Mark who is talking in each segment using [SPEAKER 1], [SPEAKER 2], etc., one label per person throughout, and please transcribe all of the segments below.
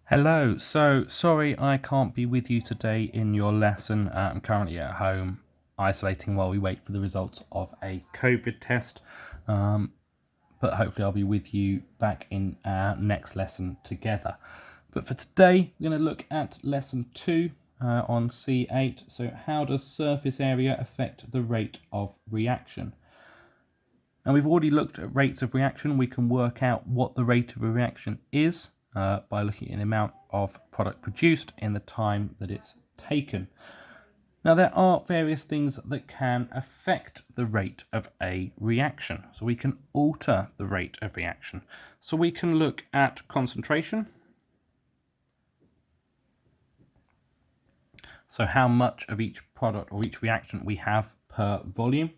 [SPEAKER 1] Hello, so sorry I can't be with you today in your lesson. I'm currently at home isolating while we wait for the results of a COVID test, but hopefully I'll be with you back in our next lesson together. But for today, we're going to look at lesson 2 on C8. So how does surface area affect the rate of reaction? Now we've already looked at rates of reaction. We can work out what the rate of a reaction is by looking at the amount of product produced in the time that it's taken. Now there are various things that can affect the rate of a reaction. So we can alter the rate of reaction. So we can look at concentration. So how much of each product or each reaction we have per volume.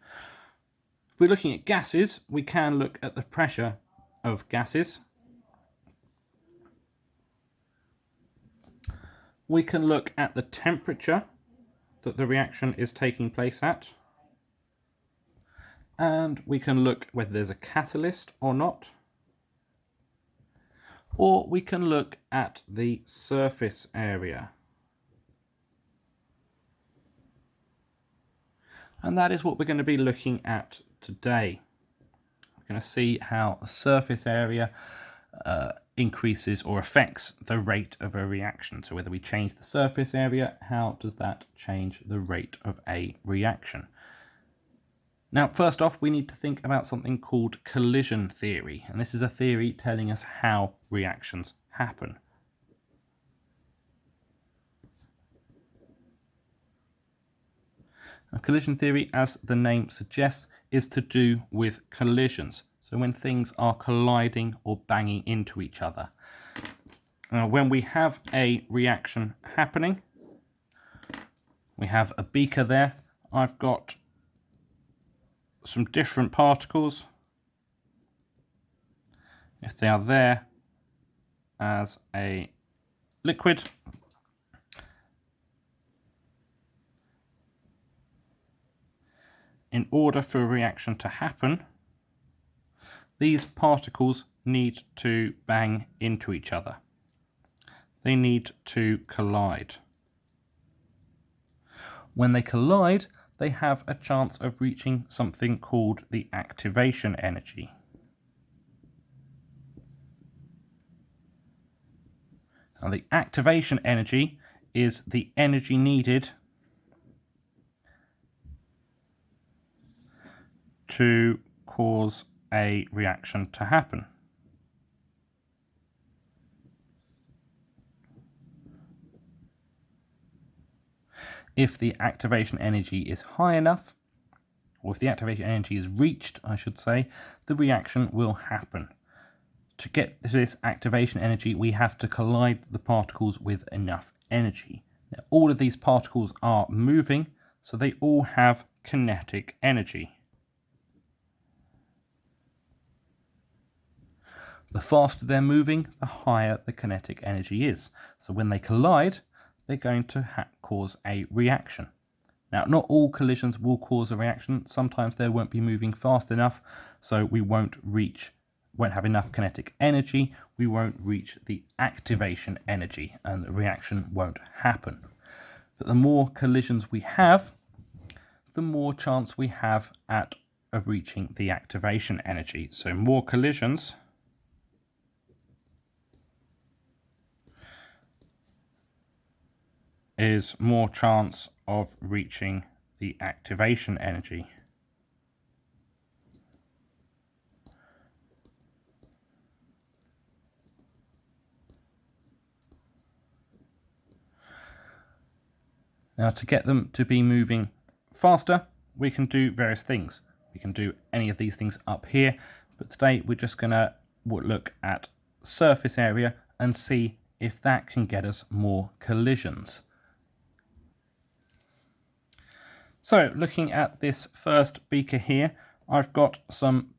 [SPEAKER 1] If we're looking at gases, we can look at the pressure of gases. We can look at the temperature that the reaction is taking place at. And we can look whether there's a catalyst or not. Or we can look at the surface area. And that is what we're going to be looking at today. We're going to see how the surface area increases or affects the rate of a reaction. So whether we change the surface area, how does that change the rate of a reaction? Now, first off, we need to think about something called collision theory. And this is a theory telling us how reactions happen. Now, collision theory, as the name suggests, is to do with collisions. So when things are colliding or banging into each other. When we have a reaction happening, we have a beaker there. I've got some different particles. If they are there as a liquid, in order for a reaction to happen, these particles need to bang into each other. They need to collide. When they collide, they have a chance of reaching something called the activation energy. Now, the activation energy is the energy needed to cause a reaction to happen. If the activation energy is high enough, or if the activation energy is reached, I should say, the reaction will happen. To get this activation energy, we have to collide the particles with enough energy. Now, all of these particles are moving, so they all have kinetic energy. The faster they're moving, the higher the kinetic energy is. So when they collide, they're going to cause a reaction. Now, not all collisions will cause a reaction. Sometimes they won't be moving fast enough, so we won't have enough kinetic energy. We won't reach the activation energy, and the reaction won't happen. But the more collisions we have, the more chance we have of reaching the activation energy. So more collisions is more chance of reaching the activation energy. Now, to get them to be moving faster, we can do various things. We can do any of these things up here, but today we're just going to look at surface area and see if that can get us more collisions. So looking at this first beaker here, I've got some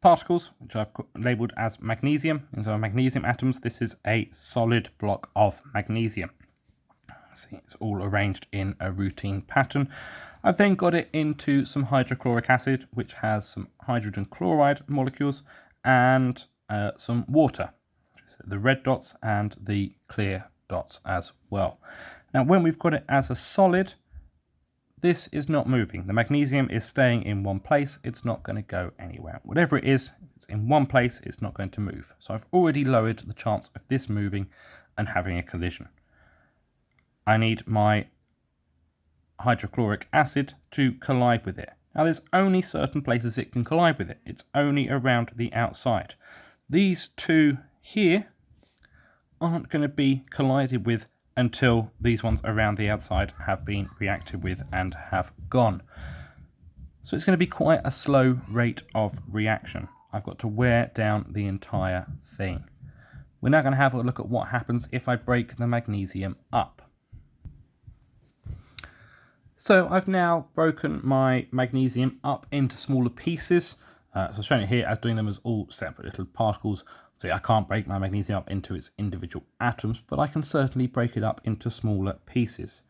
[SPEAKER 1] particles, which I've labelled as magnesium. These are magnesium atoms. This is a solid block of magnesium. See, it's all arranged in a routine pattern. I've then got it into some hydrochloric acid, which has some hydrogen chloride molecules, and some water, which So the red dots and the clear dots as well. Now, when we've got it as a solid, this is not moving. The magnesium is staying in one place. It's not going to go anywhere. Whatever it is, it's in one place. It's not going to move. So I've already lowered the chance of this moving and having a collision. I need my hydrochloric acid to collide with it. Now, there's only certain places it can collide with it. It's only around the outside. These two here aren't going to be collided with until these ones around the outside have been reacted with and have gone. So it's going to be quite a slow rate of reaction. I've got to wear down the entire thing. We're now going to have a look at what happens if I break the magnesium up. So I've now broken my magnesium up into smaller pieces. So I'm showing it here as doing them as all separate little particles. So I can't break my magnesium up into its individual atoms, but I can certainly break it up into smaller pieces.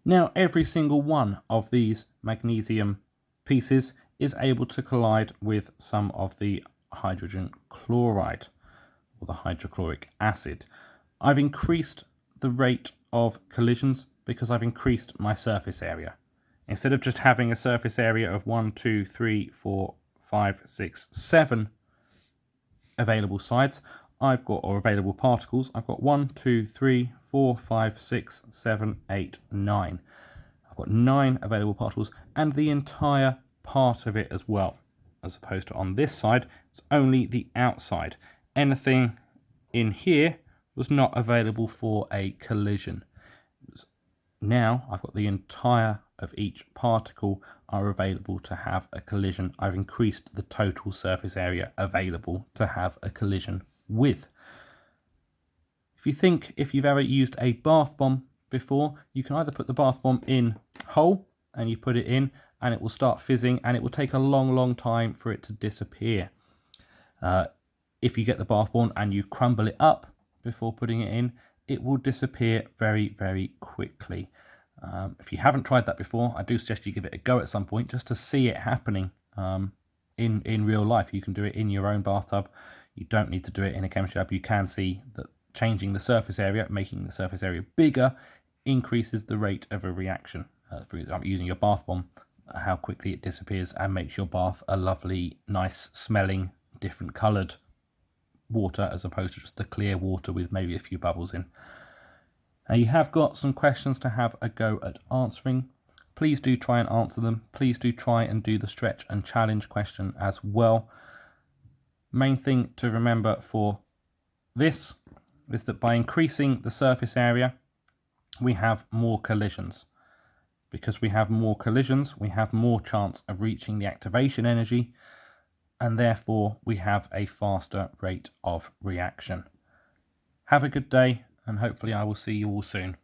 [SPEAKER 1] Now, every single one of these magnesium pieces is able to collide with some of the hydrogen chloride or the hydrochloric acid. I've increased the rate of collisions because I've increased my surface area. Instead of just having a surface area of 1, 2, 3, 4, 5, 6, 7 available sides, I've got, or available particles, I've got 1, 2, 3, 4, 5, 6, 7, 8, 9. I've got 9 available particles and the entire part of it as well, as opposed to on this side, it's only the outside. Anything in here was not available for a collision. Now I've got the entire of each particle are available to have a collision. I've increased the total surface area available to have a collision with. If you've ever used a bath bomb before, you can either put the bath bomb in whole and you put it in and it will start fizzing and it will take a long time for it to disappear. If you get the bath bomb and you crumble it up before putting it in, it will disappear very quickly. If you haven't tried that before, I do suggest you give it a go at some point just to see it happening in real life. You can do it in your own bathtub. You don't need to do it in a chemistry lab. You can see that changing the surface area, making the surface area bigger, increases the rate of a reaction. For example, using your bath bomb, how quickly it disappears and makes your bath a lovely, nice smelling, different coloured water as opposed to just the clear water with maybe a few bubbles in. Now you have got some questions to have a go at answering. Please do try and answer them. Please do try and do the stretch and challenge question as well. Main thing to remember for this is that by increasing the surface area, we have more collisions. Because we have more collisions, we have more chance of reaching the activation energy, and therefore we have a faster rate of reaction. Have a good day, and hopefully I will see you all soon.